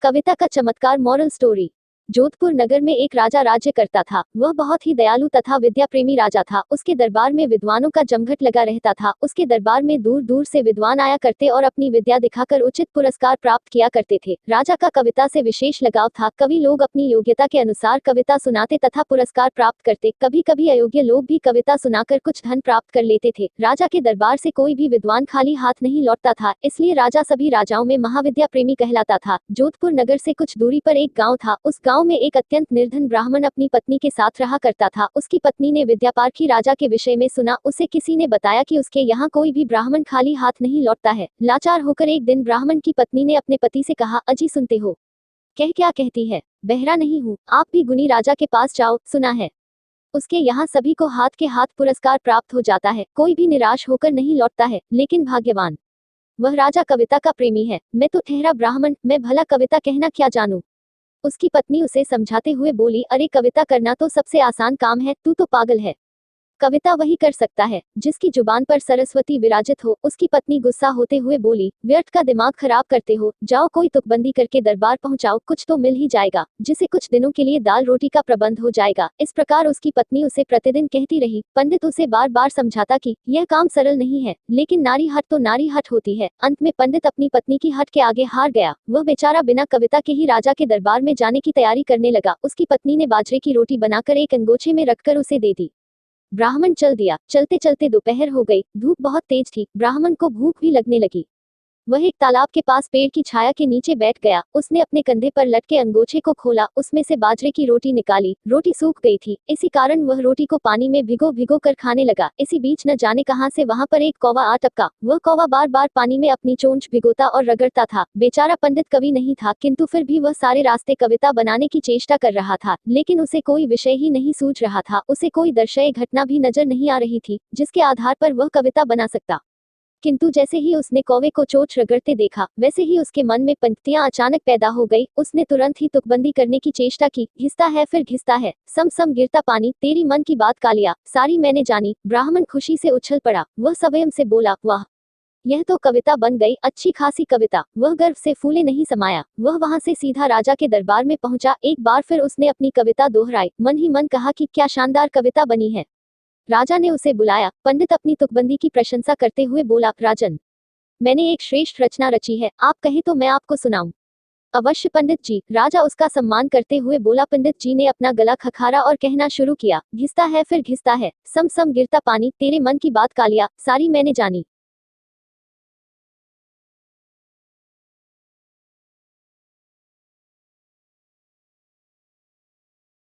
कविता का चमत्कार। Moral story. Jodhpur नगर में एक राजा राज्य करता था। वह बहुत ही दयालु तथा विद्या प्रेमी राजा था। उसके दरबार में विद्वानों का जमघट लगा रहता था। उसके दरबार में दूर दूर से विद्वान आया करते और अपनी विद्या दिखाकर उचित पुरस्कार प्राप्त किया करते थे। राजा का कविता से विशेष लगाव था। कवि लोग अपनी योग्यता के अनुसार कविता सुनाते तथा पुरस्कार प्राप्त करते। कभी कभी अयोग्य लोग भी कविता सुनाकर कुछ धन प्राप्त कर लेते थे। राजा के दरबार से कोई भी विद्वान खाली हाथ नहीं लौटता था, इसलिए राजा सभी राजाओं में महाविद्या प्रेमी कहलाता था। जोधपुर नगर से कुछ दूरी पर एक गाँव था। उस गाँव में एक अत्यंत निर्धन ब्राह्मण अपनी पत्नी के साथ रहा करता था। उसकी पत्नी ने विद्यापारखी राजा के विषय में सुना। उसे किसी ने बताया कि उसके यहाँ कोई भी ब्राह्मण खाली हाथ नहीं लौटता है। लाचार होकर एक दिन ब्राह्मण की पत्नी ने अपने पति से कहा, अजी सुनते हो? क्या कहती है? बहरा नहीं हूँ, आप भी गुणी राजा के पास जाओ, सुना है उसके यहाँ सभी को हाथ के हाथ पुरस्कार प्राप्त हो जाता है, कोई भी निराश होकर नहीं लौटता है। लेकिन भाग्यवान वह राजा कविता का प्रेमी है। मैं तो ठहरा ब्राह्मण, मैं भला कविता कहना क्या जानूं। उसकी पत्नी उसे समझाते हुए बोली, अरे कविता करना तो सबसे आसान काम है, तू तो पागल है। कविता वही कर सकता है जिसकी जुबान पर सरस्वती विराजित हो। उसकी पत्नी गुस्सा होते हुए बोली, व्यर्थ का दिमाग खराब करते हो, जाओ कोई तुकबंदी करके दरबार पहुंचाओ, कुछ तो मिल ही जाएगा जिसे कुछ दिनों के लिए दाल रोटी का प्रबंध हो जाएगा। इस प्रकार उसकी पत्नी उसे प्रतिदिन कहती रही। पंडित उसे बार बार समझाता कि यह काम सरल नहीं है, लेकिन नारी हट तो नारी हट होती है। अंत में पंडित अपनी पत्नी की हट के आगे हार गया। वह बेचारा बिना कविता के ही राजा के दरबार में जाने की तैयारी करने लगा। उसकी पत्नी ने बाजरे की रोटी बनाकर एक अंगोछे में रखकर उसे दे दी। ब्राह्मण चल दिया। चलते चलते दोपहर हो गई। धूप बहुत तेज थी। ब्राह्मण को भूख भी लगने लगी। वह एक तालाब के पास पेड़ की छाया के नीचे बैठ गया। उसने अपने कंधे पर लटके अंगोछे को खोला, उसमें से बाजरे की रोटी निकाली। रोटी सूख गई थी, इसी कारण वह रोटी को पानी में भिगो भिगो कर खाने लगा। इसी बीच न जाने कहां से वहां पर एक कौवा आ टपका। वह कौवा बार बार पानी में अपनी चोंच भिगोता और रगड़ता था। बेचारा पंडित कवि नहीं था, किंतु फिर भी वह सारे रास्ते कविता बनाने की चेष्टा कर रहा था, लेकिन उसे कोई विषय ही नहीं सूझ रहा था। उसे कोई दर्शय घटना भी नजर नहीं आ रही थी जिसके आधार पर वह कविता बना सकता। किंतु जैसे ही उसने कौवे को चोंच रगड़ते देखा, वैसे ही उसके मन में पंक्तियां अचानक पैदा हो गई। उसने तुरंत ही तुकबंदी करने की चेष्टा की। घिसता है फिर घिसता है, सम सम गिरता पानी, तेरी मन की बात कालिया, सारी मैंने जानी। ब्राह्मण खुशी से उछल पड़ा। वह स्वयं से बोला, वाह, यह तो कविता बन गई, अच्छी खासी कविता। वह गर्व से फूले नहीं समाया। वह वहां से सीधा राजा के दरबार में पहुंचा। एक बार फिर उसने अपनी कविता दोहराई। मन ही मन कहा कि क्या शानदार कविता बनी है। राजा ने उसे बुलाया। पंडित अपनी तुकबंदी की प्रशंसा करते हुए बोला, राजन, मैंने एक श्रेष्ठ रचना रची है, आप कहे तो मैं आपको सुनाऊं। अवश्य पंडित जी, राजा उसका सम्मान करते हुए बोला। पंडित जी ने अपना गला खखारा और कहना शुरू किया, घिसता है फिर घिसता है, सम सम गिरता पानी, तेरे मन की बात कालिया, सारी मैंने जानी।